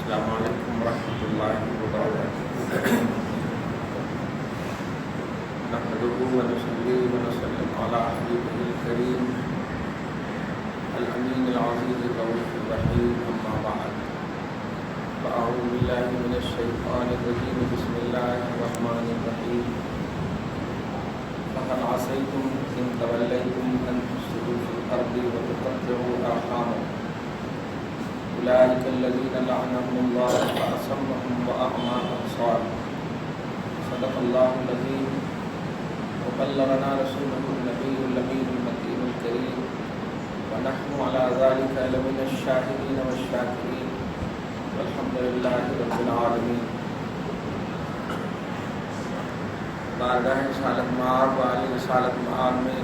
السلام علیکم ورحمۃ اللہ وبرکاتہ۔ نحمده ونصلي ونسلم على حبیبه الکریم الامین العزیز الرؤوف الرحیم، اما بعد فاعوذ باللہ من الشیطان الرجیم، بسم اللہ الرحمن الرحیم۔ فهل عصیتم ان تولیتم ان تفسدوا في الارض وتقطعوا ارحامکم أولئك الذين لعنهم الله فأصمهم وأعمى أبصارهم۔ صدق الله العظيم وبلغنا رسوله النبي الأمين المكين الكريم، ونحن على ذلك لمن الشاهدين والشاكرين، والحمد لله رب العالمين۔ بارگاہ رسالت مآب و علی رسالت مآب میں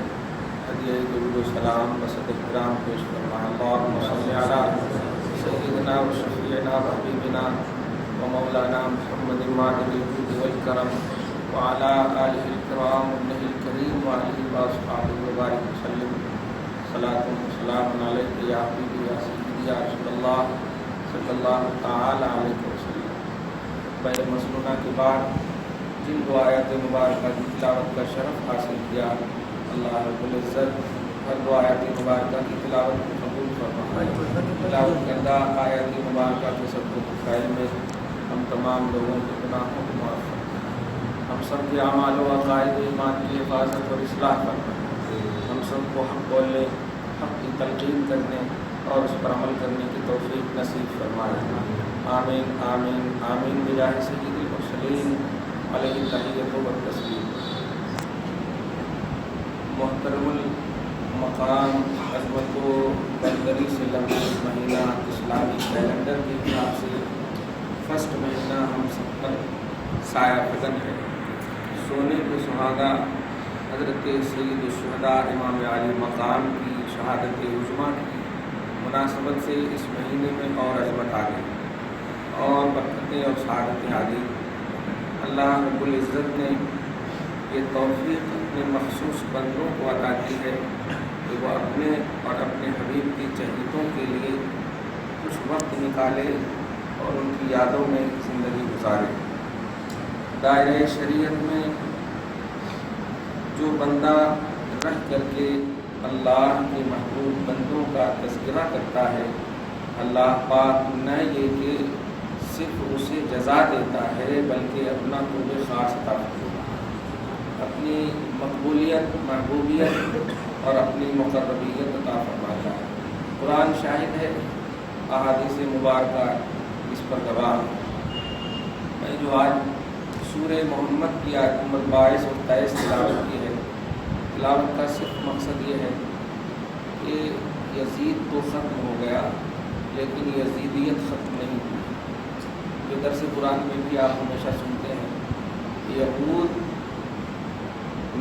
ہدیہ درود و سلام و صدق کرام پیش فرمائیں۔ اللہم صل علی سیدنا و شفیعنا و حبیبنا و مولانا محمد ماجد الجود والکرم وعلی آلہ الکرام ابنہ الکریم وعلی واصحابہ وبارک وسلم۔ صلاۃ و سلام علیک یا حبیبی یا سیدی یا رسول اللہ صلی اللہ تعالی علیہ وسلم۔ پہلے مسنونہ کے بعد جن دو آیات مبارکہ کی تلاوت کا شرف حاصل کیا، اللہ رب العزت ہر دو آیات مبارکہ کی تلاوت کو قبول فرمائے۔ تلاوت کردہ آیات مبارکہ کے سب فائل میں ہم تمام لوگوں کے گناہوں کو معاف فرمائے۔ ہم سب کے اعمال و عقائد ایمان کی حفاظت اور اصلاح فرمائے۔ ہم سب کو حق بولنے، حق کی تلقین کرنے اور اس پر عمل کرنے کی توفیق نصیب فرمائے۔ آمین آمین آمین بجاہ سید المرسلین علیہ تحیۃ و تسلیم۔ محترم المقام عظمت و بلندری سے لمحہ مہینہ اسلامی کیلنڈر کے حساب سے فرسٹ مہینہ ہم سب پر سایہ فگن ہے۔ سونے کے سہاگا حضرت سید الشہداء امام عالی مقام کی شہادت عظمیٰ کی مناسبت سے اس مہینے میں اور عظمت آ گئی اور برکتیں اور سعادتیں آ گئی۔ اللہ رب العزت نے یہ توفیق اپنے مخصوص بندوں کو عطا کی ہے کہ وہ اپنے اور اپنے حبیب کی چہیتوں کے لیے کچھ وقت نکالے اور ان کی یادوں میں زندگی گزارے۔ دائرۂ شریعت میں جو بندہ رہ کر کے اللہ کے محبوب بندوں کا تذکرہ کرتا ہے، اللہ پاک نہ یہ کہ صرف اسے جزا دیتا ہے بلکہ اپنا قرب خاص عطا فرماتا ہے، اپنی مقبولیت، محبوبیت اور اپنی مقربیت عطا فرماتا ہے۔ قرآن شاہد ہے، احادیث مبارکہ اس پر گواہ۔ میں جو آج سورہ محمد کی آیت نمبر 22 اور 23 تلاوت کی ہے، تلاوت کا صرف مقصد یہ ہے کہ یزید تو ختم ہو گیا لیکن یزیدیت ختم نہیں ہوئی۔ جو درس قرآن میں بھی آپ ہمیشہ سنتے ہیں کہ یہود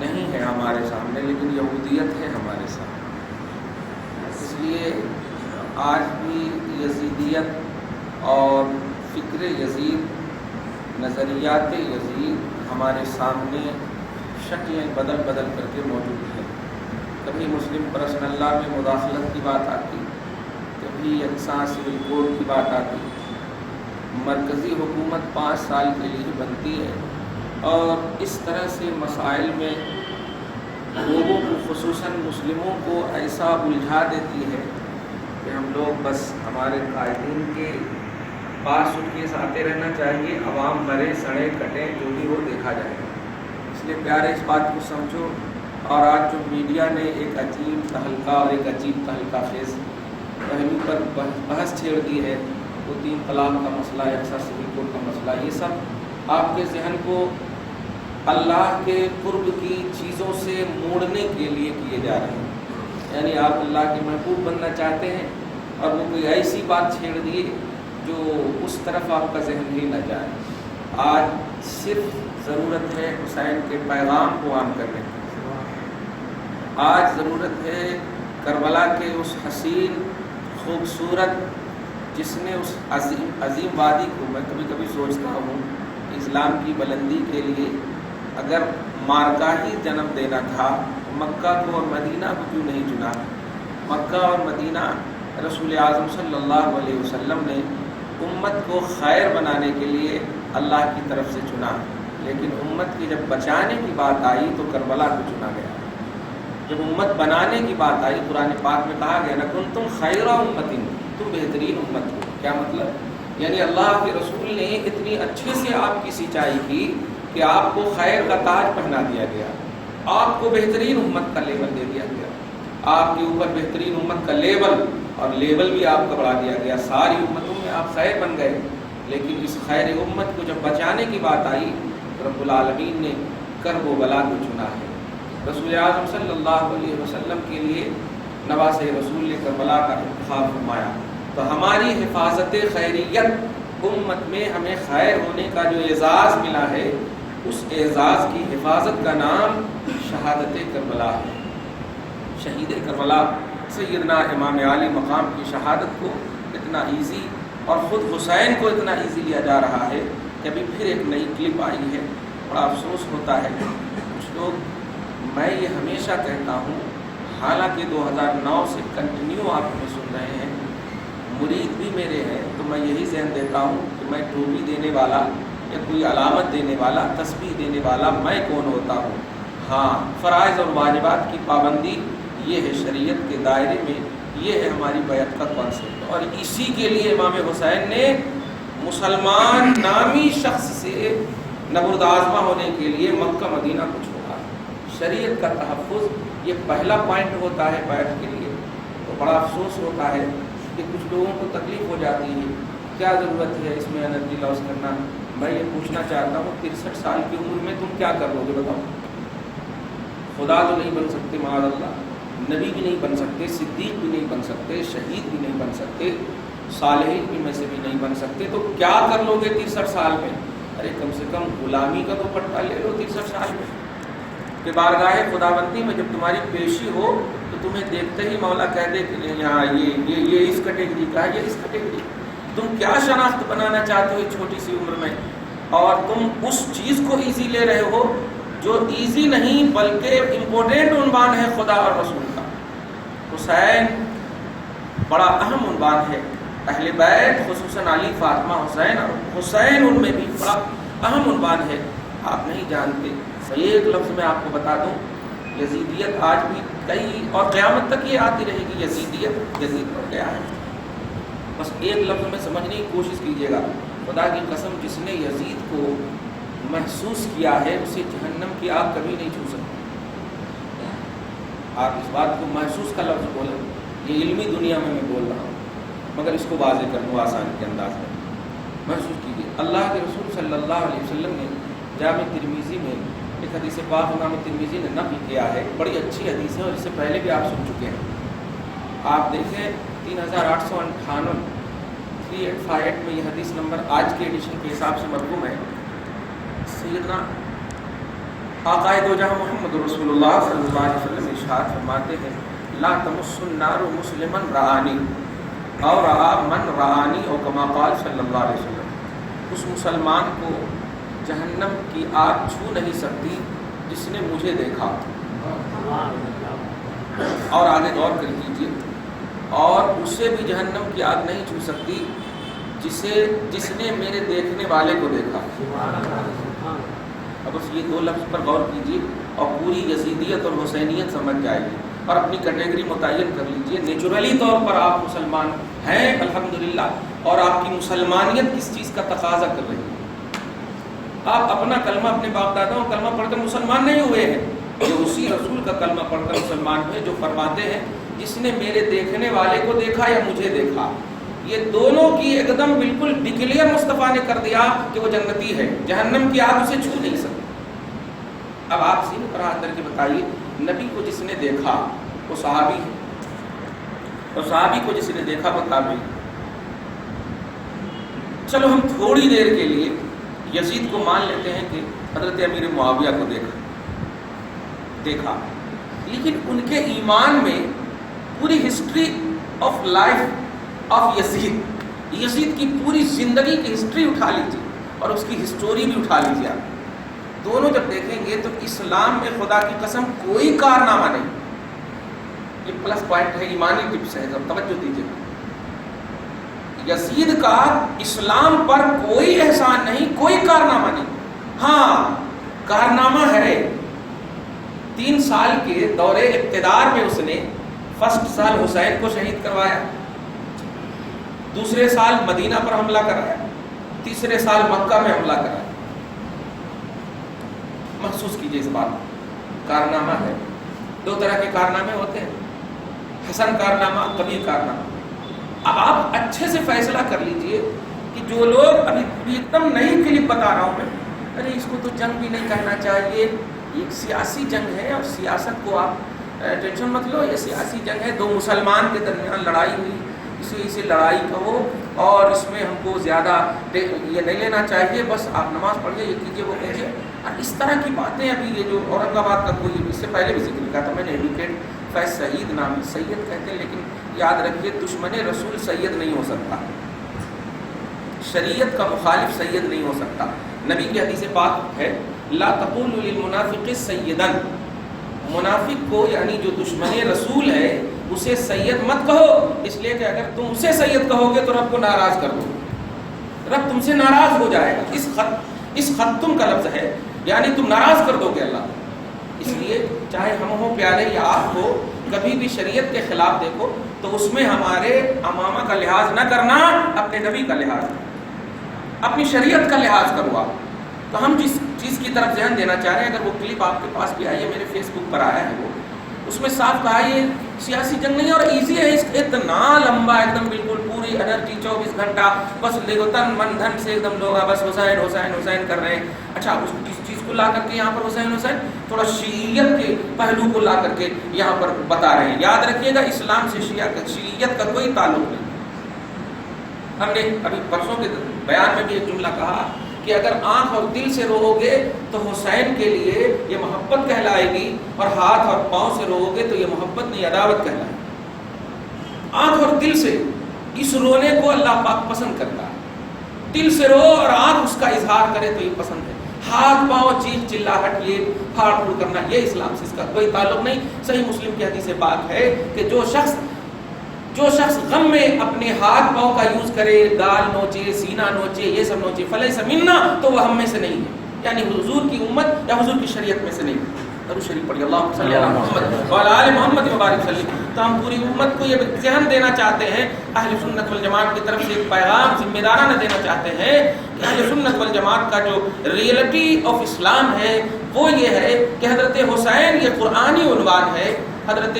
نہیں ہے ہمارے سامنے لیکن یہودیت ہے ہمارے سامنے۔ اس لیے آج بھی یزیدیت اور فکر یزید، نظریات یزید ہمارے سامنے شکلیں بدل بدل کر کے موجود ہیں۔ کبھی مسلم پرسنل اللہ میں مداخلت کی بات آتی، کبھی یکساں سول کوڈ کی بات آتی۔ مرکزی حکومت 5 سال کے لیے بنتی ہے اور اس طرح سے مسائل میں لوگوں کو، خصوصاً مسلموں کو ایسا الجھا دیتی ہے کہ ہم لوگ بس ہمارے قائدین کے پاس سٹ کیس آتے رہنا چاہیے، عوام مرے سڑے کٹیں جو بھی ہو دیکھا جائے گا۔ اس لیے پیارے اس بات کو سمجھو۔ اور آج جو میڈیا نے ایک عجیب تہلکہ اور ایک عجیب تہلکہ خیز پہلو پر بحث چھیڑ دی ہے، وہ 3 طلاق کا مسئلہ، یکساں سول کوڈ کا مسئلہ، یہ سب آپ کے ذہن کو اللہ کے قرب کی چیزوں سے موڑنے کے لیے کیے جا رہے ہیں۔ یعنی آپ اللہ کے محبوب بننا چاہتے ہیں اور وہ کوئی ایسی بات چھیڑ دیے جو اس طرف آپ کا ذہن ہی نہ جائے۔ آج صرف ضرورت ہے حسین کے پیغام کو عام کرنے کی۔ آج ضرورت ہے کربلا کے اس حسین، خوبصورت، جس نے اس عظیم وادی کو، میں کبھی کبھی سوچتا ہوں اسلام کی بلندی کے لیے اگر مارکا ہی جنم دینا تھا، مکہ کو اور مدینہ کو کیوں نہیں چنا؟ مکہ اور مدینہ رسول اعظم صلی اللہ علیہ وسلم نے امت کو خیر بنانے کے لیے اللہ کی طرف سے چنا، لیکن امت کی جب بچانے کی بات آئی تو کربلا کو چنا گیا۔ جب امت بنانے کی بات آئی قرآن پاک میں کہا گیا لَكُنْتُمْ خَيْرَ أُمَّةٍ، تم بہترین امت ہو۔ کیا مطلب؟ یعنی اللہ کے رسول نے اتنی اچھے سے آپ کی سچائی کی کہ آپ کو خیر کا تاج پہنا دیا گیا، آپ کو بہترین امت کا لیبل دے دیا گیا، آپ کے اوپر بہترین امت کا لیبل اور لیبل بھی آپ کا بڑھا دیا گیا، ساری امتوں میں آپ خیر بن گئے۔ لیکن اس خیر امت کو جب بچانے کی بات آئی تو رب العالمین نے کرب و بلا کو چنا ہے۔ رسول اعظم صلی اللہ علیہ وسلم کے لیے نواز رسول نے کربلا کا انتخاب فرمایا۔ تو ہماری حفاظت خیریت امت میں ہمیں خیر ہونے کا جو اعزاز ملا ہے، اس اعزاز کی حفاظت کا نام شہادت کربلا ہے۔ شہید کربلا سیدنا امام علی مقام کی شہادت کو اتنا ایزی اور خود حسین کو اتنا ایزی لیا جا رہا ہے کہ ابھی پھر ایک نئی کلپ آئی ہے، بڑا افسوس ہوتا ہے۔ کچھ لوگ، میں یہ ہمیشہ کہتا ہوں، حالانکہ 2009 سے کنٹینیو آپ ہمیں سن رہے ہیں، مرید بھی میرے ہیں، تو میں یہی ذہن دیتا ہوں کہ میں ٹوپی دینے والا یا کوئی علامت دینے والا، تسبیح دینے والا میں کون ہوتا ہوں؟ ہاں، فرائض اور واجبات کی پابندی یہ ہے شریعت کے دائرے میں، یہ ہے ہماری بیعت کا کانسیپٹ، اور اسی کے لیے امام حسین نے مسلمان نامی شخص سے نبرد آزما ہونے کے لیے مکہ مدینہ کو چھوڑا۔ شریعت کا تحفظ یہ پہلا پوائنٹ ہوتا ہے بیعت کے لیے۔ تو بڑا افسوس ہوتا ہے کہ کچھ لوگوں کو تکلیف ہو جاتی ہے، کیا ضرورت ہے اس میں انرجی لاس کرنا؟ میں یہ پوچھنا چاہتا ہوں 63 سال کی عمر میں تم کیا کر لو گے بتاؤ؟ خدا تو نہیں بن سکتے معاذ اللہ، نبی بھی نہیں بن سکتے، صدیق بھی نہیں بن سکتے، شہید بھی نہیں بن سکتے، صالحین بھی میں سے بھی نہیں بن سکتے، تو کیا کر لو گے 63 سال میں؟ ارے کم سے کم غلامی کا تو پٹا لے لو 63 سال میں، کہ بارگاہ خداوندی میں جب تمہاری پیشی ہو تو تمہیں دیکھتے ہی مولا کہہ دے کہ یہاں یہ اس کیٹیگری کا ہے، یہ اس کیٹیگری۔ تم کیا شناخت بنانا چاہتے ہو اس چھوٹی سی عمر میں، اور تم اس چیز کو ایزی لے رہے ہو جو ایزی نہیں بلکہ امپورٹنٹ عنوان ہے خدا اور رسول کا۔ حسین بڑا اہم عنوان ہے، اہل بیت خصوصاً علی فاطمہ حسین، اور حسین ان میں بھی بڑا اہم عنوان ہے۔ آپ نہیں جانتے، ایک لفظ میں آپ کو بتا دوں، یزیدیت آج بھی کئی اور قیامت تک یہ آتی رہے گی، یزیدیت، یزید بڑھ گیا ہے۔ بس ایک لفظ میں سمجھنے کی کوشش کیجیے گا، خدا کی قسم جس نے یزید کو محسوس کیا ہے اسے جہنم کی آگ کبھی نہیں چھو سکتی۔ آپ اس بات کو محسوس کا لفظ بولیں، یہ علمی دنیا میں بول رہا ہوں، مگر اس کو واضح کر دوں آسانی کے انداز میں۔ محسوس کیجیے، اللہ کے رسول صلی اللہ علیہ وسلم نے جامع ترمذی میں ایک حدیث پاک امام ترمذی نے نقل کیا ہے، بڑی اچھی حدیث ہے اور اس سے پہلے بھی آپ سن چکے ہیں۔ آپ دیکھیں 3858 3858 میں یہ حدیث نمبر آج کے ایڈیشن کے حساب سے مرقوم ہے۔ سیدنا آقائے دو جہاں محمد رسول اللہ صلی اللہ علیہ وسلم ارشاد فرماتے ہیں، لا تمس النار مسلما رآنی او رآ من رآنی، او کما قال صلی اللہ علیہ وسلم، اس مسلمان کو جہنم کی آگ چھو نہیں سکتی جس نے مجھے دیکھا۔ اور آگے غور کر لیجیے، اور اسے بھی جہنم کی آگ نہیں چھو سکتی جس نے میرے دیکھنے والے کو دیکھا۔ اب بس یہ دو لفظ پر غور کیجیے اور پوری یزیدیت اور حسینیت سمجھ جائے گی، اور اپنی کیٹیگری متعین کر لیجیے۔ نیچرلی طور پر آپ مسلمان ہیں الحمدللہ، اور آپ کی مسلمانیت کس چیز کا تقاضا کر رہی ہے؟ آپ اپنا کلمہ اپنے باپ داداؤں کلمہ پڑھ کر مسلمان نہیں ہوئے ہیں، یہ اسی رسول کا کلمہ پڑھ کر مسلمان ہوئے جو فرماتے ہیں جس نے میرے دیکھنے والے کو دیکھا یا مجھے دیکھا۔ یہ دونوں کی ایک دم بالکل ڈکلیئر مصطفیٰ نے کر دیا کہ وہ جنتی ہے، جہنم کی آگ اسے چھو نہیں سکتی۔ اب آپ سینے پر ہاتھ کر کے بتائیے، نبی کو جس نے دیکھا وہ صحابی ہے، اور صحابی کو جس نے دیکھا وہ تابعی۔ چلو ہم تھوڑی دیر کے لیے یزید کو مان لیتے ہیں کہ حضرت امیر معاویہ کو دیکھا، لیکن ان کے ایمان میں پوری ہسٹری آف لائف آف یزید کی پوری زندگی کی ہسٹری اٹھا لیجیے اور اس کی ہسٹوری بھی اٹھا لیجیے۔ آپ دونوں جب دیکھیں گے تو اسلام میں خدا کی قسم کوئی کارنامہ نہیں۔ یہ پلس پوائنٹ ہے، ایمانی ٹپس ہے، توجہ دیجیے۔ یزید کا اسلام پر کوئی احسان نہیں، کوئی کارنامہ نہیں. ہاں کارنامہ ہے، 3 سال کے دور اقتدار میں اس نے فرسٹ سال حسین کو شہید کروایا، دوسرے سال مدینہ پر حملہ کرایا، تیسرے سال مکہ میں حملہ کرایا. محسوس کیجئے اس بات، کارنامہ ہے. 2 طرح کے کارنامے ہوتے ہیں، حسن کارنامہ، قبیح کارنامہ. اب آپ اچھے سے فیصلہ کر لیجئے کہ جو لوگ ابھی ایک دم نئی کلپ بتا رہا ہوں میں، ارے اس کو تو جنگ بھی نہیں کہنا چاہیے، یہ سیاسی جنگ ہے اور سیاست کو آپ ٹینشن مت لو، یہ سیاسی جنگ ہے، 2 مسلمان کے درمیان لڑائی ہوئی، اسے لڑائی کہو اور اس میں ہم کو زیادہ یہ نہیں لینا چاہیے، بس آپ نماز پڑھیے، یہ کیجیے وہ کیجیے. اور اس طرح کی باتیں ابھی یہ جو اورنگ آباد کا کوئی، اس سے پہلے بھی ذکر کیا تھا میں نے، ایڈوکیٹ فیض سعید نام، سید کہتے ہیں، لیکن یاد رکھیے دشمن رسول سید نہیں ہو سکتا، شریعت کا مخالف سید نہیں ہو سکتا. نبی کی حدیث پاک ہے لا تقولوا للمنافق سیدا، منافق کو یعنی جو دشمن رسول ہے اسے سید مت کہو، اس لیے کہ اگر تم اسے سید کہو گے تو رب کو ناراض کر دو، رب تم سے ناراض ہو جائے گا. اس خط تم کا لفظ ہے، یعنی تم ناراض کر دو گے اللہ. اس لیے چاہے ہم ہو پیارے یا آپ ہو، کبھی بھی شریعت کے خلاف دیکھو تو اس میں ہمارے امامہ کا لحاظ نہ کرنا، اپنے نبی کا لحاظ، اپنی شریعت کا لحاظ کرو آپ. تو ہم جس چیز کی طرف ذہن دینا چاہ رہے ہیں، اگر وہ کلپ آپ کے پاس بھی آئی ہے، میرے فیس بک پر آیا ہے، وہ اس میں صاف کہا یہ سیاسی جنگ نہیں ہے اور ایزی ہے. اس اتنا لمبا ایک دم بالکل پوری انرجی 24 گھنٹہ بس دیکھو تن من دھن سے ایک دم لوگ بس حسین حسین حسین کر رہے ہیں. اچھا اس چیز کو لا کر کے یہاں پر حسین حسین تھوڑا شیعیت کے پہلو کو لا کر کے یہاں پر بتا رہے ہیں. یاد رکھیے گا اسلام سے شیعیت کا کوئی تعلق نہیں. ہم نے ابھی پرسوں کے بیان میں بھی ایک جملہ کہا کہ اگر آنکھ اور دل سے رو گے تو حسین کے لیے یہ محبت کہلائے گی، اور ہاتھ اور پاؤں سے رو گے تو یہ محبت نہیں عداوت کہلائے گی. آنکھ اور دل سے اس رونے کو اللہ پاک پسند کرتا ہے. دل سے رو اور آنکھ اس کا اظہار کرے تو یہ پسند ہے. ہاتھ پاؤں چیخ چلاہٹ یہ پھاڑ پھوڑ کرنا یہ اسلام سے اس کا کوئی تعلق نہیں. صحیح مسلم کی حدیث پاک ہے کہ جو شخص غم میں اپنے ہاتھ پاؤں کا یوز کرے، گال نوچے، سینہ نوچے، یہ سب نوچے، فلیس منا، تو وہ ہم میں سے نہیں ہے، یعنی حضور کی امت یا حضور کی شریعت میں سے نہیں. درود شریف پڑھیے اللہم صلی علی محمد وعلی آل محمد وبارک وسلم. تو ہم پوری امت کو یہ ذہن دینا چاہتے ہیں، اہل سنت والجماعت کی طرف سے ایک پیغام ذمہ دارانہ دینا چاہتے ہیں کہ اہل سنت والجماعت کا جو ریئلٹی آف اسلام ہے وہ یہ ہے کہ حضرت حسین یہ قرآنی عنوان ہے، حضرت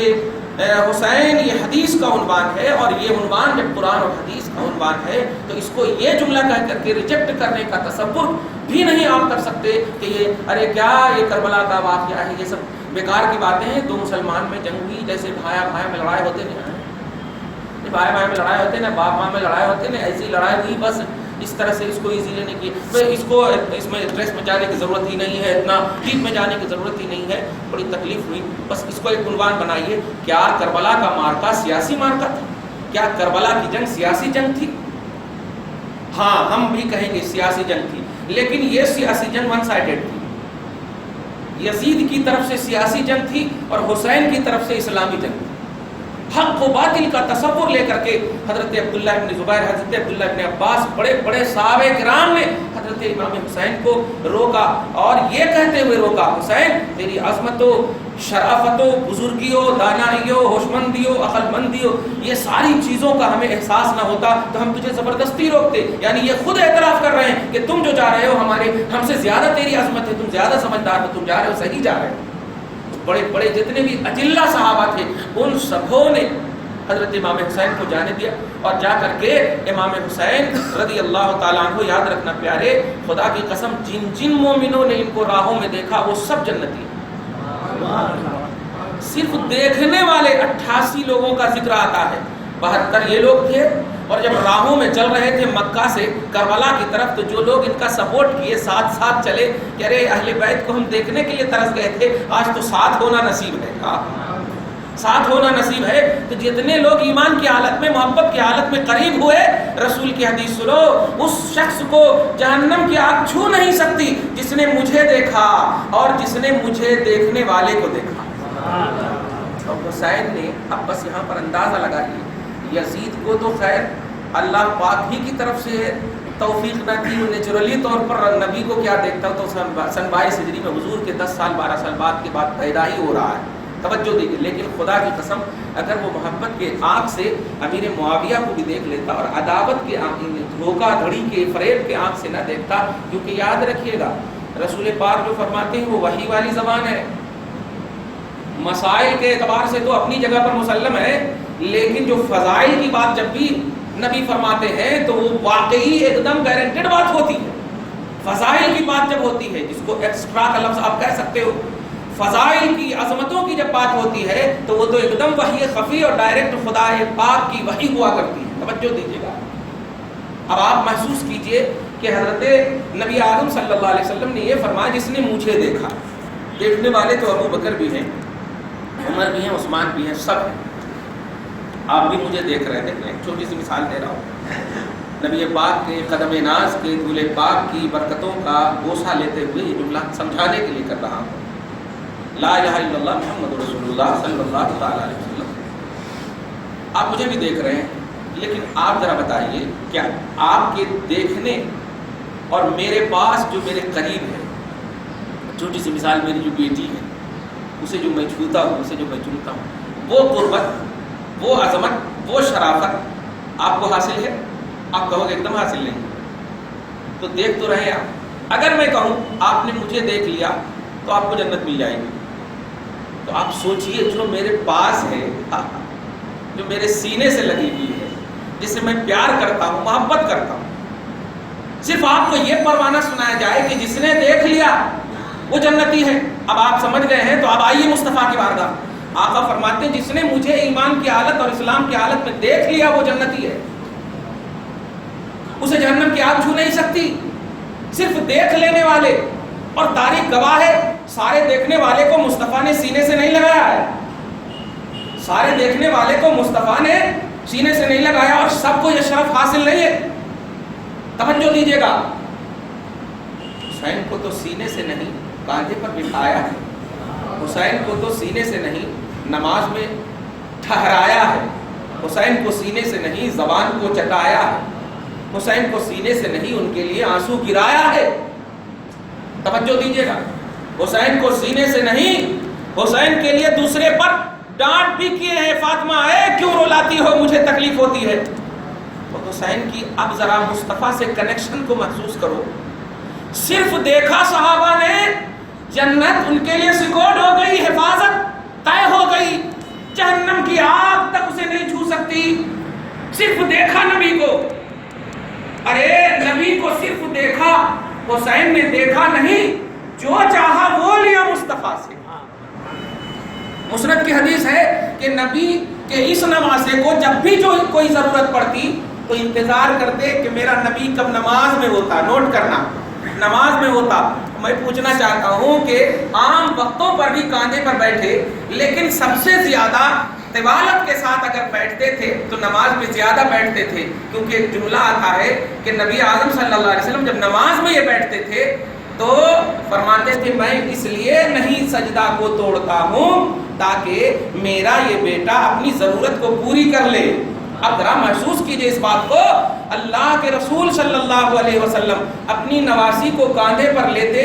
حسین یہ حدیث کا عنوان ہے، اور یہ عنوان جب قرآن اور حدیث کا عنوان ہے تو اس کو یہ جملہ کہہ کر کے ریجیکٹ کرنے کا تصور بھی نہیں آپ کر سکتے کہ یہ ارے کیا یہ کربلا کا واقعہ ہے، یہ سب بیکار کی باتیں ہیں. 2 مسلمان میں جنگ ہوئی، جیسے بھائی میں لڑائی ہوتے نہیں، بھائی میں لڑائی ہوتے نا، باپ ماں میں لڑائی ہوتے نا، ایسی لڑائی ہوئی، بس اس طرح سے اس کو ایزی لینے کی، اس کو اس میں اسٹریس میں جانے کی ضرورت ہی نہیں ہے، اتنا ڈیپ میں جانے کی ضرورت ہی نہیں ہے، بڑی تکلیف ہوئی، بس اس کو ایک عنوان بنائیے. کیا کربلا کا مارکا سیاسی مارکا تھا؟ کیا کربلا کی جنگ سیاسی جنگ تھی؟ ہاں ہم بھی کہیں گے سیاسی جنگ تھی، لیکن یہ سیاسی جنگ ون سائیڈڈ تھی. یزید کی طرف سے سیاسی جنگ تھی اور حسین کی طرف سے اسلامی جنگ تھی. حق و باطل کا تصور لے کر کے حضرت عبداللہ ابن زبیر، حضرت عبداللہ ابن عباس، بڑے بڑے صحابہ کرام نے حضرت امام حسین کو روکا اور یہ کہتے ہوئے روکا، حسین تیری عظمت و شرافت و بزرگی و دانائی و ہوشمندی و عقل مندی و یہ ساری چیزوں کا ہمیں احساس نہ ہوتا تو ہم تجھے زبردستی روکتے. یعنی یہ خود اعتراف کر رہے ہیں کہ تم جو جا رہے ہو ہم سے زیادہ تیری عظمت ہے، تم زیادہ سمجھدار ہو، تم جا رہے ہو صحیح جا رہے ہو. بڑے بڑے جتنے بھی اجلہ صحابہ تھے ان سبوں نے حضرت امام حسین کو جانے دیا اور جا کر کے امام حسین رضی اللہ تعالیٰ عنہ، یاد رکھنا پیارے، خدا کی قسم جن جن مومنوں نے ان کو راہوں میں دیکھا وہ سب جنتی. صرف دیکھنے والے 88 لوگوں کا ذکر آتا ہے، 72 یہ لوگ تھے، اور جب راہوں میں چل رہے تھے مکہ سے کربلا کی طرف تو جو لوگ ان کا سپورٹ کیے، ساتھ ساتھ چلے کہ ارے اہل بیت کو ہم دیکھنے کے لیے ترس گئے تھے، آج تو ساتھ ہونا نصیب ہے، ساتھ ہونا نصیب ہے. تو جتنے لوگ ایمان کی حالت میں، محبت کی حالت میں قریب ہوئے، رسول کی حدیث سنو، اس شخص کو جہنم کی آگ چھو نہیں سکتی جس نے مجھے دیکھا اور جس نے مجھے دیکھنے والے کو دیکھا. اور حسین نے اب بس یہاں پر اندازہ لگا لیا، یزید کو تو خیر اللہ پاک ہی کی طرف سے توفیق نہ تھی، وہ نیچرلی طور پر نبی کو کیا دیکھتا تو سن 22 ہجری میں حضور کے 10 سال 12 سال بعد کے بعد پیدا ہی ہو رہا ہے، توجہ دیجیے۔ لیکن خدا کی قسم اگر وہ محبت کے آنکھ سے امیر معاویہ کو بھی دیکھ لیتا اور عداوت کے دھوکہ دھڑی کے فریب کے آنکھ سے نہ دیکھتا، کیونکہ یاد رکھیے گا رسول پاک جو فرماتے ہیں وہ وحی والی زبان ہے، مسائل کے اعتبار سے تو اپنی جگہ پر مسلم ہے، لیکن جو فضائل کی بات جب بھی نبی فرماتے ہیں تو وہ واقعی ایک دم گارنٹیڈ بات ہوتی ہے۔ فضائل کی بات جب ہوتی ہے، جس کو ایکسٹرا کا لفظ آپ کہہ سکتے ہو، فضائل کی عظمتوں کی جب بات ہوتی ہے تو وہ تو ایک دم وحی خفی اور ڈائریکٹ خدا پاک کی وحی ہوا کرتی ہے، توجہ دیجیے گا۔ اب آپ محسوس کیجئے کہ حضرت نبی اعظم صلی اللہ علیہ وسلم نے یہ فرمایا جس نے مجھے دیکھا، دیکھنے والے تو ابو بکر بھی ہیں، عمر بھی ہیں، عثمان بھی ہیں، سب ہیں، آپ بھی مجھے دیکھ رہے تھے۔ میں ایک چھوٹی سی مثال دے رہا ہوں، نبی پاک کے قدم ناز کے دھول پاک کی برکتوں کا بوسہ لیتے ہوئے یہ جملہ سمجھانے کے لیے کر رہا ہوں، لا الہ الا اللہ محمد رسول اللہ صلی اللہ تعالی علیہ وسلم۔ آپ مجھے بھی دیکھ رہے ہیں، لیکن آپ ذرا بتائیے کیا آپ کے دیکھنے اور میرے پاس جو میرے قریب ہے، چھوٹی سی مثال، میری جو بیٹی ہے اسے جو میں چھوتا ہوں، اسے جو میں چومتا ہوں، وہ قربت، وہ عظمت، وہ شرافت آپ کو حاصل ہے؟ آپ کہو گے ایک دم حاصل نہیں، تو دیکھ تو رہے آپ۔ اگر میں کہوں آپ نے مجھے دیکھ لیا تو آپ کو جنت مل جائے گی، تو آپ سوچئے جو میرے پاس ہے، جو میرے سینے سے لگی ہوئی ہے، جس سے میں پیار کرتا ہوں، محبت کرتا ہوں، صرف آپ کو یہ پروانہ سنایا جائے کہ جس نے دیکھ لیا وہ جنتی ہے۔ اب آپ سمجھ گئے ہیں تو اب آئیے مصطفیٰ کی بارگاہ۔ آقا فرماتے ہیں جس نے مجھے ایمان کی حالت اور اسلام کی حالت میں دیکھ لیا وہ جنتی ہے، اسے جہنم کی آگ چھو نہیں سکتی۔ صرف دیکھ لینے والے، اور تاریخ گواہ ہے سارے دیکھنے والے کو مصطفیٰ نے سینے سے نہیں لگایا ہے، سارے دیکھنے والے کو مصطفیٰ نے سینے سے نہیں لگایا، اور سب کو یہ شرف حاصل نہیں ہے۔ توجہ دیجیے گا، حسین کو تو سینے سے نہیں کاندھے پر بٹھایا ہے، حسین کو تو سینے سے نہیں نماز میں ٹھہرایا ہے، حسین کو سینے سے نہیں زبان کو چٹایا ہے، حسین کو سینے سے نہیں ان کے لیے آنسو گرایا ہے۔ توجہ دیجیے گا، حسین کو سینے سے نہیں، حسین کے لیے دوسرے پر ڈانٹ بھی کیے ہیں، فاطمہ اے کیوں رولاتی ہو، مجھے تکلیف ہوتی ہے۔ تو حسین کی اب ذرا مصطفیٰ سے کنیکشن کو محسوس کرو۔ صرف دیکھا صحابہ نے، جنت ان کے لیے سیکورڈ ہو گئی، حفاظت طے ہو گئی، جہنم کی آگ تک اسے نہیں چھو سکتی۔ صرف دیکھا نبی کو، ارے نبی کو صرف دیکھا، حسین نے دیکھا نہیں، جو چاہا وہ لیا مصطفیٰ سے۔ مسند کی حدیث ہے کہ نبی کے اس نواسے کو جب بھی جو کوئی ضرورت پڑتی تو انتظار کرتے کہ میرا نبی کب نماز میں ہوتا، نوٹ کرنا، نماز میں ہوتا۔ میں پوچھنا چاہتا ہوں کہ عام وقتوں پر بھی کاندھے پر بیٹھے، لیکن سب سے زیادہ طوالت کے ساتھ اگر بیٹھتے تھے تو نماز میں زیادہ بیٹھتے تھے، کیونکہ ایک جملہ آتا ہے کہ نبی اعظم صلی اللہ علیہ وسلم جب نماز میں یہ بیٹھتے تھے تو فرماتے تھے میں اس لیے نہیں سجدہ کو توڑتا ہوں تاکہ میرا یہ بیٹا اپنی ضرورت کو پوری کر لے۔ اب ذرا محسوس کیجئے اس بات کو، اللہ کے رسول صلی اللہ علیہ وسلم اپنی نواسی کو کاندھے پر لیتے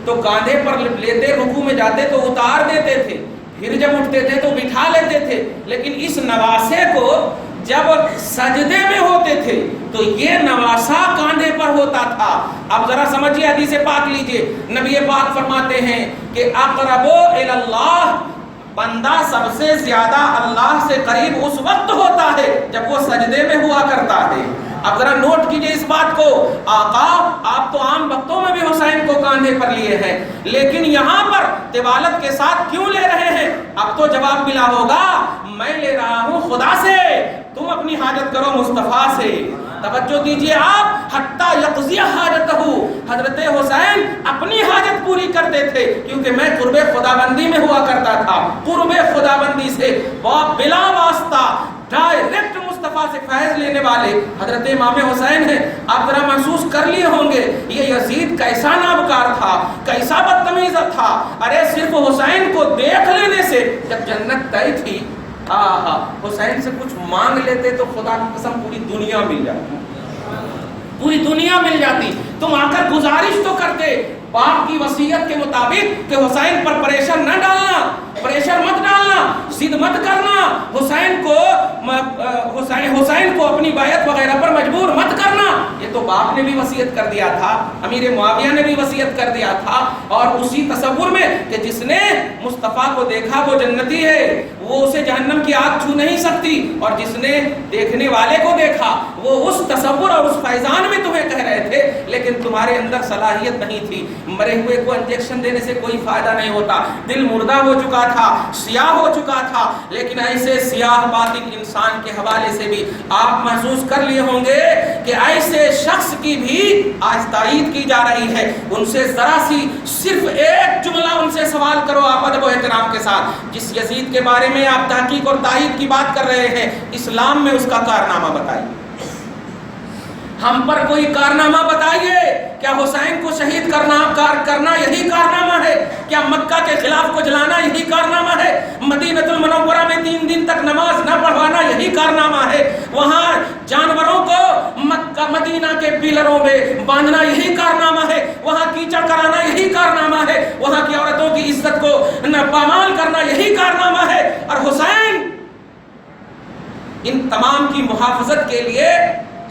تو کاندھے پر لیتے، رکوع میں جاتے تو اتار دیتے تھے، پھر جب اٹھتے تھے تو بٹھا لیتے تھے، لیکن اس نواسے کو جب سجدے میں ہوتے تھے تو یہ نواسا کاندھے پر ہوتا تھا۔ اب ذرا سمجھیے، حدیث پاک لیجئے، نبی پاک فرماتے ہیں کہ اقرب الی اللہ، بندہ سب سے زیادہ اللہ سے قریب اس وقت ہوتا ہے جب وہ سجدے میں ہوا کرتا ہے۔ اب ذرا نوٹ کیجئے اس بات کو، آقا آپ تو عام وقتوں میں بھی حسین کو کاندھے پر لیے ہیں، لیکن یہاں پر طوالت کے ساتھ کیوں لے رہے ہیں؟ اب تو جواب ملا ہوگا، میں لے رہا ہوں خدا سے، تم اپنی حاجت کرو مصطفیٰ سے۔ توجہ دیجئے آپ، حتی یقضی حاجتہ، حضرت حسین اپنی حاجت پوری کرتے تھے، کیونکہ میں قرب خدا بندی میں ہوا کرتا تھا، قرب خدا بندی سے بلا واسطہ ڈائریکٹ مصطفیٰ سے فیض لینے والے حضرت امام حسین ہیں۔ آپ ذرا محسوس کر لیے ہوں گے یہ یزید کیسا نابکار تھا، کیسا بدتمیز تھا۔ ارے صرف حسین کو دیکھ لینے سے جب جنت طے تھی حسین سے کچھ مانگ لیتے تو خدا کی قسم پوری دنیا مل جاتی، پوری دنیا مل جاتی۔ تم آ کر گزارش تو کرتے باپ کی وصیت کے مطابق کہ حسین پر پریشر نہ ڈالنا، پریشر مت ڈالنا، ضد مت کرنا، حسین کو اپنی بیعت وغیرہ پر مجبور مت کرنا۔ یہ تو باپ نے بھی وصیت کر دیا تھا، امیر معاویہ نے بھی وصیت کر دیا تھا، اور اسی تصور میں کہ جس نے مصطفیٰ کو دیکھا وہ جنتی ہے، وہ اسے جہنم کی آگ چھو نہیں سکتی، اور جس نے دیکھنے والے کو دیکھا وہ اس تصور اور اس فیضان میں تمہیں کہہ رہے تھے، لیکن تمہارے اندر صلاحیت نہیں تھی۔ مرے ہوئے کو انجیکشن دینے سے کوئی فائدہ نہیں ہوتا، دل مردہ ہو چکا تھا، سیاہ ہو چکا تھا۔ لیکن ایسے سیاہ باطن انسان کے حوالے سے بھی آپ محسوس کر لیے ہوں گے کہ ایسے شخص کی بھی آج تائید کی جا رہی ہے۔ ان سے ذرا سی صرف ایک جملہ ان سے سوال کرو آپ ادب و احترام کے ساتھ، جس یزید کے بارے میں آپ تحقیق اور تائید کی بات کر رہے ہیں، اسلام میں اس کا کارنامہ بتائیے، ہم پر کوئی کارنامہ بتائیے۔ کیا حسین کو شہید کرنا یہی کارنامہ ہے؟ کیا مکہ کے خلاف کو جلانا یہی کارنامہ ہے؟ مدینۃ المنورہ میں 3 دن تک نماز نہ پڑھوانا یہی کارنامہ ہے؟ وہاں جانوروں کو مکہ مدینہ کے پلروں میں باندھنا یہی کارنامہ ہے؟ وہاں کیچڑ کرانا یہی کارنامہ ہے؟ وہاں کی عورتوں کی عزت کو پامال کرنا یہی کارنامہ ہے؟ اور حسین ان تمام کی محافظت کے لیے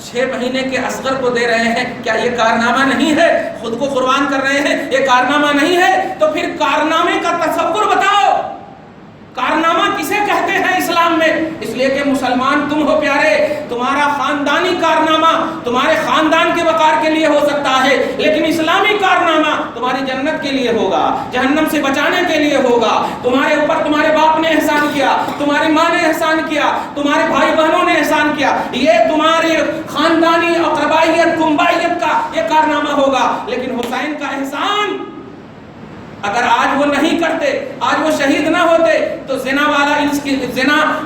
6 مہینے کے اصغر کو دے رہے ہیں، کیا یہ کارنامہ نہیں ہے؟ خود کو قربان کر رہے ہیں، یہ کارنامہ نہیں ہے؟ تو پھر کارنامے کا تصور بتاؤ، کارنامہ کسے کہتے ہیں اسلام میں؟ اس لیے کہ مسلمان تم ہو پیارے، تمہارا خاندانی کارنامہ تمہارے خاندان کے وقار کے لیے ہو سکتا ہے، لیکن اسلامی کارنامہ تمہاری جنت کے لیے ہوگا، جہنم سے بچانے کے لیے ہوگا۔ تمہارے اوپر تمہارے باپ نے احسان کیا، تمہاری ماں نے احسان کیا، تمہارے بھائی بہنوں نے احسان کیا، یہ تمہاری خاندانی اقربائیت کنبائیت کا یہ کارنامہ ہوگا۔ لیکن حسین کا احسان اگر آج وہ نہیں کرتے، آج وہ شہید نہ ہوتے تو زنا والا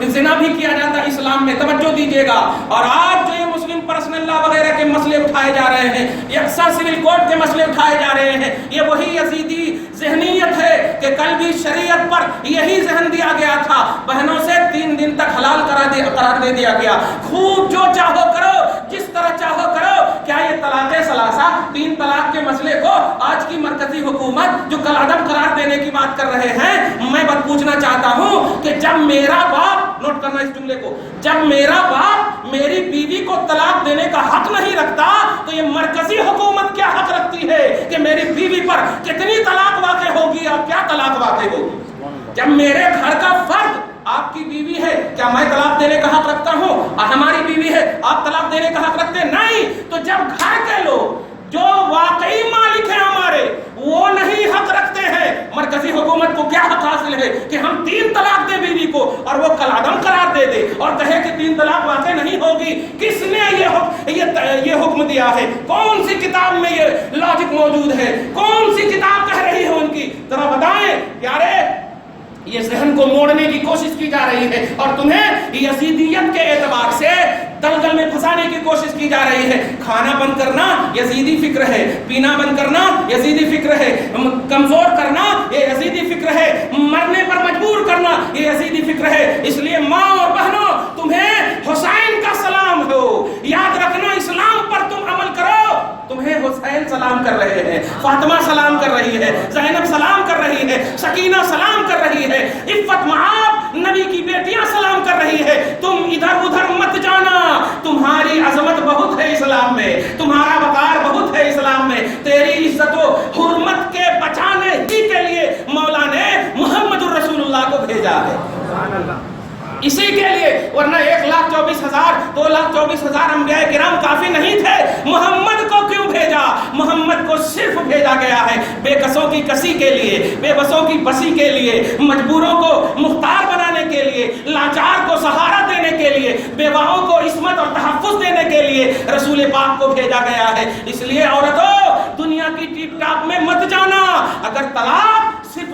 زنا بھی کیا جاتا اسلام میں، توجہ دیجیے گا۔ اور آج جو یہ مسلم پرسنل لا وغیرہ کے مسئلے اٹھائے جا رہے ہیں، یکساں سول کوڈ کے مسئلے اٹھائے جا رہے ہیں، یہ وہی یزیدی ذہنیت ہے کہ کل بھی شریعت پر یہی ذہن دیا گیا تھا، بہنوں سے 3 دن تک حلال قرار دے دیا گیا، خوب جو چاہو کرو، جس طرح چاہو کرو۔ کیا یہ طلاق ثلاثہ 3 طلاق کے مسئلے کو آج کی مرکزی حکومت جو کل عدم قرار دینے کی بات کر رہے ہیں، میں بات پوچھنا چاہتا ہوں کہ جب میرا باپ، نوٹ کرنا اس جملے کو، جب میرا باپ میری بیوی کو طلاق دینے کا حق نہیں رکھتا تو یہ مرکزی حکومت کیا حق رکھتی ہے کہ میری بیوی پر کتنی طلاق واقع ہوگی اور کیا طلاق واقع ہوگی؟ جب میرے گھر کا فرد آپ کی بیوی ہے، کیا میں طلاق دینے کا حق رکھتا ہوں؟ اور ہماری بیوی ہے، آپ طلاق دینے کا حق رکھتے نہیں؟ تو جب گھر کے لوگ جو واقعی مالک ہیں ہمارے وہ نہیں حق رکھتے ہیں، مرکزی حکومت کو کیا حق حاصل ہے کہ ہم 3 طلاق دیں بیوی کو اور وہ کل عدم قرار دے دے اور کہے کہ 3 طلاق واقع نہیں ہوگی؟ کس نے یہ حکم دیا ہے؟ کون سی کتاب میں یہ لاجک موجود ہے؟ کون سی کتاب کہہ رہی ہے ان کی؟ ذرا بتائیں یارے، یہ ذہن کو موڑنے کی کوشش کی جا رہی ہے اور تمہیں یزیدیت کے اعتبار سے دلدل میں پھنسانے کی کوشش کی جا رہی ہے۔ کھانا بند کرنا یزیدی فکر ہے، پینا بند کرنا یزیدی فکر ہے، کمزور کرنا یہ یزیدی فکر ہے، مرنے پر مجبور کرنا یہ یزیدی فکر ہے۔ اس لیے ماں اور بہنوں، تمہیں حسین کا سلام ہو، یاد رکھنا اسلام پر تم عمل کرو، تمہیں حسین سلام کر رہے ہیں، فاطمہ سلام کر رہی ہے، زینب سلام کر رہی ہے، سکینہ سلام کر رہی ہے، عفت معاذ نبی کی بیٹیاں سلام کر رہی ہے۔ تم ادھر ادھر مت جانا، تمہاری عظمت بہت ہے اسلام میں، تمہارا وقار بہت ہے اسلام میں، تیری عزت و حرمت کے بچانے ہی کے لیے مولا نے محمد الرسول اللہ کو بھیجا ہے، اسی کے لیے، ورنہ 1,24,000 2,24,000 انبیاء کرام کافی نہیں تھے؟ محمد کو کیوں بھیجا؟ محمد کو صرف بھیجا گیا ہے بے کسوں کی کسی کے لیے، بے بسوں کی بسی کے لیے، مجبوروں کو مختار بنانے کے لیے، لاچار کو سہارا دینے کے لیے، بیواؤں کو عصمت اور تحفظ دینے کے لیے رسول پاک کو بھیجا گیا ہے۔ اس لیے عورتوں، دنیا کی ٹیپ ٹاپ میں مت جانا۔ اگر طلاق صرف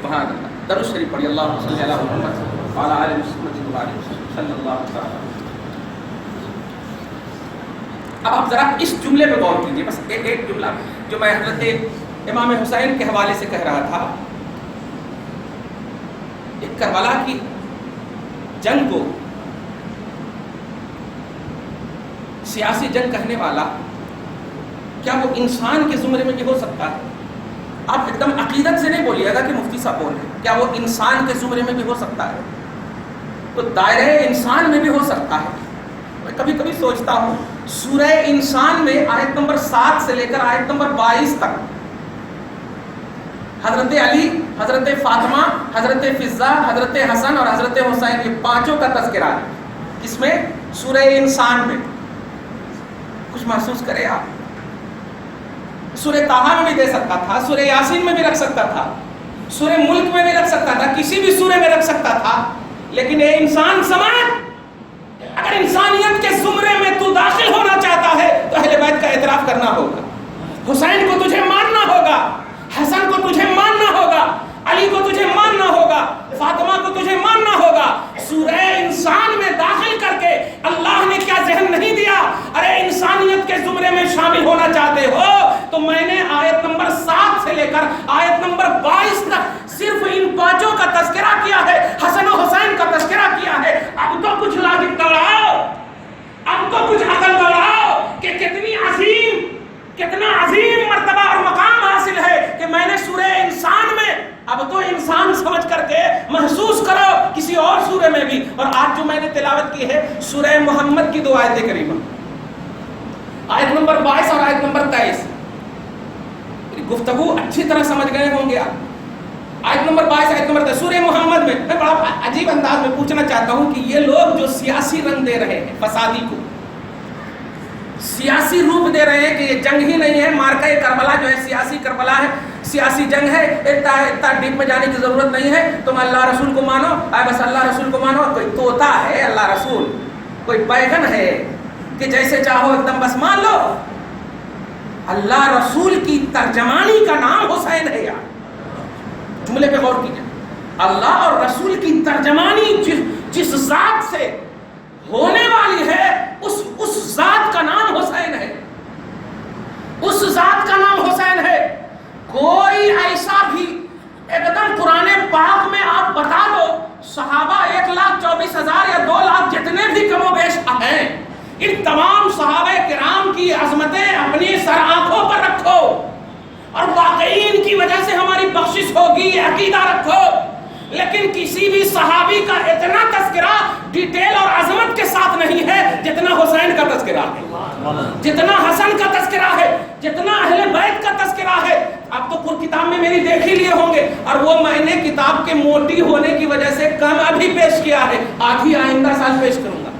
سبحان اللہ. درود شریف پڑھی. اللہم صلی علی محمد وعلی آل محمد صلی اللہ علیہ وسلم. اب آپ ذرا اس جملے پہ غور کیجیے, بس ایک جملہ جو میں حضرت امام حسین کے حوالے سے کہہ رہا تھا. ایک کربلا کی جنگ کو سیاسی جنگ کہنے والا, کیا وہ انسان کے زمرے میں بھی ہو سکتا ہے؟ آپ ایک دم عقیدت سے نہیں بولیے گا کہ مفتی صاحب بول رہے ہیں. کیا وہ انسان کے زمرے میں بھی ہو سکتا ہے؟ تو دائرہ انسان میں بھی ہو سکتا ہے. میں کبھی کبھی سوچتا ہوں, سورہ انسان میں آیت نمبر 7 سے لے کر آیت نمبر 22 تک حضرت علی, حضرت فاطمہ, حضرت فضہ, حضرت حسن اور حضرت حسین, یہ پانچوں کا تذکرہ ہے. کس میں؟ سورہ انسان میں. کچھ محسوس کرے آپ. سورہ طٰہٰ میں بھی دے سکتا تھا, سورہ یاسین میں بھی رکھ سکتا تھا, سورہ ملک میں بھی رکھ سکتا تھا, کسی بھی سورہ میں رکھ سکتا تھا. لیکن یہ انسان سمجھ, اگر انسانیت کے زمرے میں تو داخل ہونا چاہتا ہے تو اہل بیت کا اعتراف کرنا ہوگا. حسین کو تجھے ماننا ہوگا, حسن کو تجھے ماننا ہوگا, علی کو تجھے ماننا ہوگا, فاطمہ کو تجھے ماننا ہوگا. سورہ انسان میں داخل کر کے اللہ نے کیا ذہن نہیں دیا؟ ارے انسانیت کے زمرے میں شامل ہونا چاہتے ہو تو میں نے آیت نمبر 7 سے لے کر آیت نمبر 22 تک صرف ان پانچوں کا تذکرہ کیا ہے, حسن و حسین کا تذکرہ کیا ہے. اب تو کچھ لاجک دوڑاؤ, اب تو کچھ عقل دوڑاؤ کہ کتنا عظیم مرتبہ اور مقام حاصل ہے کہ میں نے سورہ انسان میں, اب تو انسان سمجھ کر کے محسوس کرو کسی اور سورہ میں بھی. اور آج جو میں نے تلاوت کی ہے سورہ محمد کی 2 آیت کریمہ, آیت نمبر 22 اور آیت نمبر 23. گفتگو اچھی طرح سمجھ گئے ہوں گے آپ. آیت نمبر 22 آیت نمبر 23 سورہ محمد میں بڑا عجیب انداز میں پوچھنا چاہتا ہوں کہ یہ لوگ جو سیاسی رنگ دے رہے ہیں, فسادی کو سیاسی روپ دے رہے ہیں کہ یہ جنگ ہی نہیں ہے, مارکہ کربلا جو ہے سیاسی کربلا ہے, سیاسی جنگ ہے, اتنا ڈیپ میں جانے کی ضرورت نہیں ہے, تم اللہ رسول کو مانو, بس اللہ رسول کو مانو. کوئی طوطا ہے اللہ رسول, کوئی بیگن ہے کہ جیسے چاہو ایک دم بس مان لو. اللہ رسول کی ترجمانی کا نام حسین ہے. یار جملے پہ غور کیجیے, اللہ اور رسول کی ترجمانی جس ذات سے ہونے والی ہے اس ذات کا نام حسین ہے, اس ذات کا نام حسین ہے. کوئی ایسا بھی ایک دم قرآن پاک میں آپ بتا دو, صحابہ 1,24,000 یا 2 لاکھ جتنے بھی کم و بیش ہیں, ان تمام صحابہ کرام کی عظمتیں اپنی سر آنکھوں پر رکھو اور واقعی ان کی وجہ سے ہماری بخشش ہوگی, یہ عقیدہ رکھو. لیکن کسی بھی صحابی کا اتنا تذکرہ ڈیٹیل اور عظمت کے ساتھ نہیں ہے جتنا حسین کا تذکرہ ہے, جتنا حسن کا تذکرہ ہے, جتنا اہل بیت کا تذکرہ ہے. آپ تو کتاب میں میری دیکھ ہی لیے ہوں گے, اور وہ میں نے کتاب کے موٹی ہونے کی وجہ سے کم ابھی پیش کیا ہے, آدھی آئندہ سال پیش کروں گا,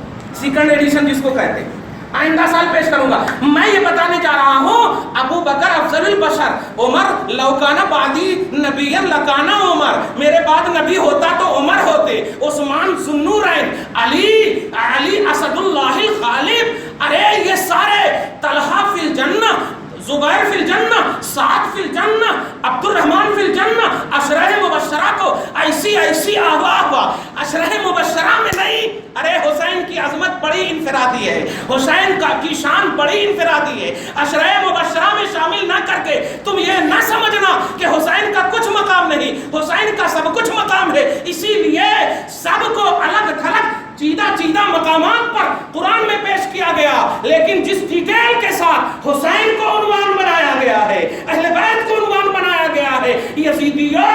سیکنڈ ایڈیشن جس کو کہتے ہیں, آئندہ سال پیش کروں گا. میں یہ بتانے جا رہا ہوں ابو بکر افضل البشر, عمر لوکانہ بعدی نبی لکانہ عمر, میرے بعد نبی ہوتا تو عمر ہوتے, عثمان ذوالنورین, علی اسد اللہ الغالب. ارے یہ سارے طلحہ فی الجنہ, زبیر فی الجنہ, سعد فی الجنہ, عبد الرحمن فی الجنہ. عشرہ مبشرہ کو ایسی آواہ عشرہ مبشرہ میں نہیں. ارے حسین کی عظمت بڑی انفرادی ہے, حسین کی شان بڑی انفرادی ہے. عشرہ مبشرہ میں شامل نہ کر کے تم یہ نہ سمجھنا کہ حسین کا کچھ مقام نہیں, حسین کا سب کچھ مقام ہے. اسی لیے سب کو الگ تھلگ چیدہ مقامات پر قرآن میں پیش کیا گیا, لیکن جس ڈیٹیل کے ساتھ حسین کو عنوان بنایا گیا ہے, اہل بیت کو عنوان بنایا گیا ہے. یزیدیو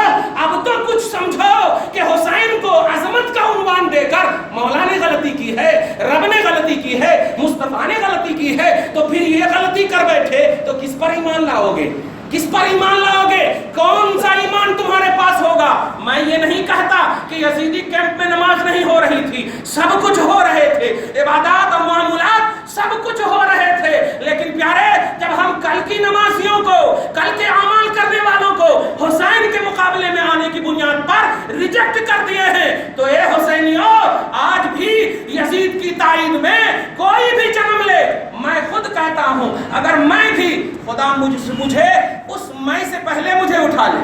اب تو کچھ سمجھو کہ حسین کو عظمت کا عنوان دے کر مولا نے غلطی کی ہے, رب نے غلطی کی ہے, مصطفیٰ نے غلطی کی ہے, تو پھر یہ غلطی کر بیٹھے تو کس پر ایمان لاؤ گے, کس پر ایمان لاؤ گے, کون سا ایمان تمہارے پاس ہوگا؟ میں یہ نہیں کہتا کہ یزیدی کیمپ میں نماز نہیں ہو رہی تھی, سب کچھ ہو رہے تھے, عبادات اور معمولات سب کچھ ہو رہے تھے. لیکن پیارے, جب ہم کل کی نمازیوں کو, کل کے اعمال کرنے والوں کو حسین کے مقابلے میں آنے کی بنیاد پر ریجیکٹ کر دیے ہیں, تو اے حسینیوں, آج بھی یزید کی تائید میں کوئی بھی جنم لے, میں خود کہتا ہوں اگر میں بھی, خدا مجھے اس میں سے پہلے مجھے اٹھا لے,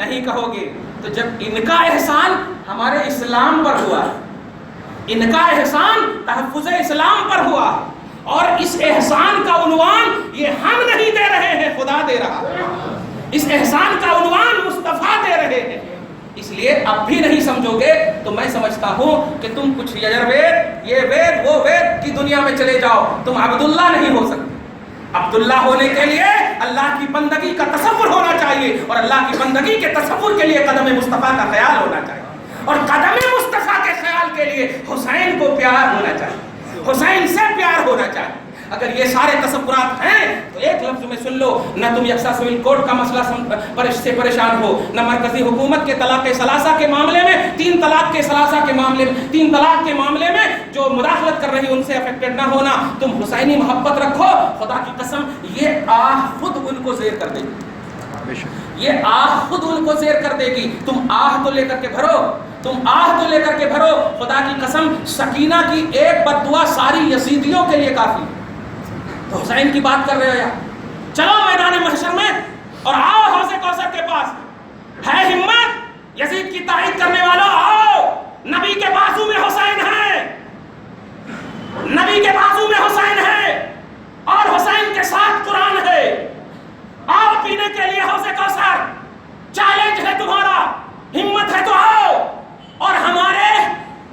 نہیں کہو گے تو جب ان کا احسان ہمارے اسلام پر ہوا، ان کا احسان تحفظ اسلام پر ہوا، اور اس احسان کا عنوان یہ ہم نہیں دے رہے ہیں، خدا دے رہا ہے، اس احسان کا عنوان مصطفیٰ دے رہے ہیں۔ اس لیے اب بھی نہیں سمجھو گے تو میں سمجھتا ہوں کہ تم کچھ یجروید، یہ وید وہ وید کی دنیا میں چلے جاؤ، تم عبداللہ نہیں ہو سکتے۔ عبداللہ ہونے کے لیے اللہ کی بندگی کا تصور ہونا چاہیے، اور اللہ کی بندگی کے تصور کے لیے قدم مصطفیٰ کا خیال ہونا چاہیے، اور قدم مصطفیٰ کے خیال کے لیے حسین کو پیار ہونا چاہیے، حسین سے پیار ہونا چاہیے۔ اگر یہ سارے تصورات ہیں تو ایک لفظ میں سن لو، نہ تم یکساں سول کوڈ کا مسئلہ سے پریشان ہو، نہ مرکزی حکومت کے طلاق ثلاثہ کے معاملے میں، تین طلاق کے ثلاثہ کے معاملے میں، تین طلاق کے معاملے میں جو مداخلت کر رہی ان سے افیکٹڈ نہ ہونا، تم حسینی محبت رکھو، خدا کی قسم یہ آہ خود ان کو زیر کر دے گی، یہ آہ خود ان کو زیر کر دے گی۔ تم آہ تو لے کر کے بھرو، تم آہ تو لے کر کے بھرو، خدا کی قسم سکینہ کی ایک بددعا ساری یزیدیوں کے لیے کافی۔ تو حسین کی بات کر رہے ہو یا چلو میدان محشر میں اور آؤ حوض کوثر کے پاس، ہے ہمت یزید کی تائید کرنے والوں، آؤ، نبی کے بازو میں حسین ہے، نبی کے بازو میں حسین ہے، اور حسین کے ساتھ قرآن ہے، آؤ پینے کے لیے حوض کوثر، چیلنج ہے تمہارا، ہمت ہے تو آؤ۔ اور ہمارے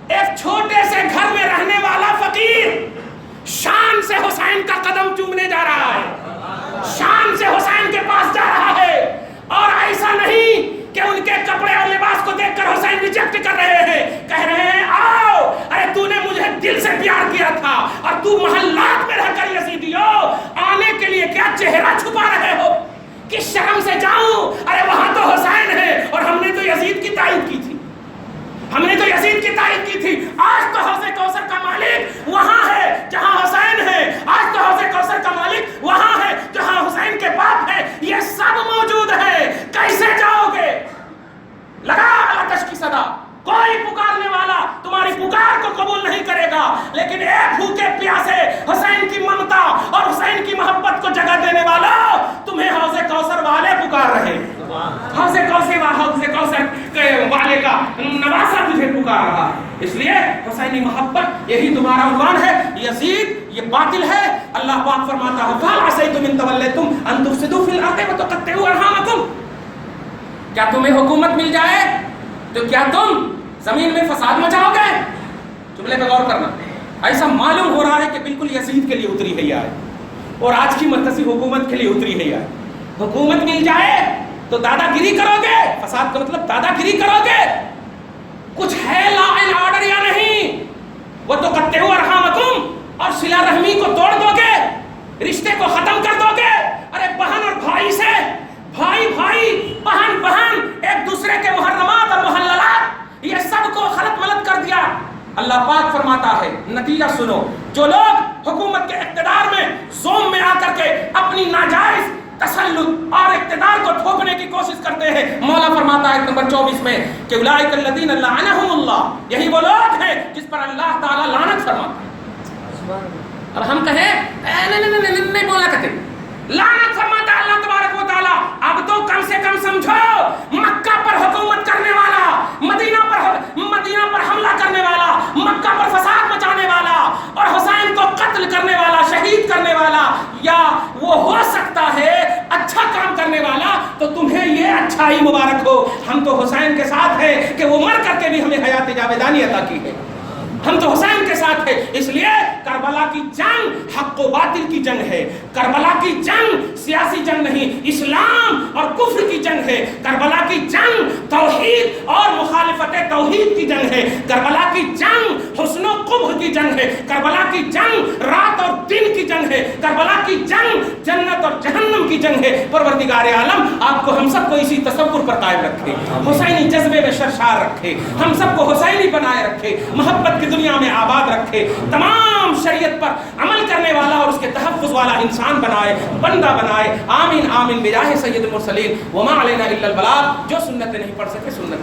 ایک چھوٹے سے گھر میں رہنے والا فقیر شان سے حسین کا قدم چومنے جا رہا ہے، شان سے حسین کے پاس جا رہا ہے، اور ایسا نہیں کہ ان کے کپڑے اور لباس کو دیکھ کر حسین ریجیکٹ کر رہے ہیں، کہہ رہے ہیں آؤ، ارے تو نے مجھے دل سے پیار کیا تھا، اور تو محلات میں رہ کر یزیدیوں آنے کے لیے کیا چہرہ چھپا رہے ہو، کس شرم سے جاؤں، ارے وہاں تو حسین ہے، اور ہم نے تو یزید کی تائید کی تھی، ہم نے تو یزید کی تائید کی تھی، آج تو حوض کوثر کا مالک وہاں ہے جہاں حسین ہے، آج تو حوض کوثر کا مالک وہاں ہے جہاں حسین کے باپ ہے، یہ سب موجود ہے، کیسے جاؤ گے؟ لگا آتش کی صدا، کوئی پکارنے والا تمہاری پکار کو قبول نہیں کرے گا، لیکن ایک بھوکے پیاسے حسین کی ممتا اور حسین کی محبت کو جگہ دینے والا تمہیں حوض کوثر والے پکار رہے ہیں، حوض کوثر والے کا نواسا تجھے پکار رہا۔ اس لیے حسینی محبت یہی تمہارا عنوان ہے، یزید یہ باطل ہے۔ اللہ پاک فرماتا ہے قال عصیتم ان تولیتم ان تفسدوا فی الارض وتقطعوا ارحامکم، کیا تمہیں حکومت مل جائے تو کیا تم زمین میں فساد مچاؤ گے؟ جملے پہ غور کرنا، ایسا معلوم ہو رہا ہے کہ بالکل یزید کے لیے اتری ہے یہ آیت، اور آج کی مرکزی حکومت کے لیے اتری ہے یہ آیت۔ حکومت مل جائے تو دادا گیری کرو گے، فساد کا مطلب دادا گیری کرو گے، کچھ ہے لا اینڈ آرڈر یا نہیں؟ وہ تو قطعوا ارحامکم، اور صلہ رحمی کو توڑ دو گے، رشتے کو ختم کر دو گے، ارے بہن اور بھائی سے، بھائی بہن ایک دوسرے کے محرمات اور محللات یہ سب کو خلط ملط کر دیا۔ اللہ پاک فرماتا ہے نتیجہ سنو، جو لوگ حکومت کے اقتدار میں زوم میں آ کر کے اپنی ناجائز تسلط اور اقتدار کو تھوپنے کی کوشش کرتے ہیں، مولا فرماتا ہے نمبر 24 میں کہ اولئک الذین لعنہم اللہ، یہی وہ لوگ ہیں جس پر اللہ تعالیٰ لعنت فرماتا ہے۔ اب ہم کہیں نہیں بولا کرتے، لعنت فرماتا ہے اللہ تبارک و تعالیٰ، اب تو کم سے کم سمجھو مکہ پر حکومت کرنے والا، مدینہ پر حملہ کرنے والا، مکہ پر فساد مچانے والا اور حسین کو قتل کرنے والا، شہید کرنے والا، یا وہ ہو سکتا ہے اچھا کام کرنے والا، تو تمہیں یہ اچھائی مبارک ہو، ہم تو حسین کے ساتھ ہیں کہ وہ مر کر کے بھی ہمیں حیات جاویدانی عطا کی ہے، ہم تو حسین کے ساتھ ہیں۔ اس لیے کربلا کی جنگ حق و باطل کی جنگ ہے، کربلا کی جنگ سیاسی جنگ نہیں، اسلام اور کفر کی جنگ ہے، کربلا کی جنگ توحید اور مخالفت توحید کی جنگ ہے، کربلا کی جنگ حسن و قبح کی جنگ ہے، کربلا کی جنگ رات اور دن کی جنگ ہے، کربلا کی جنگ جنت اور جہنم کی جنگ ہے۔ پروردگار عالم آپ کو ہم سب کو اسی تصور پر قائم رکھے، حسینی جذبے میں سرشار رکھے، ہم سب کو حسینی بنائے رکھے، محبت کی دنیا میں آباد رکھے، تمام شریعت پر عمل کرنے والا اور اس کے تحفظ والا انسان بنائے، بندہ بنائے۔ آمین آمین بجاہ سید المرسلین، وما علینا الا البلاغ۔ جو سنتیں نہیں پڑھ سکے سنت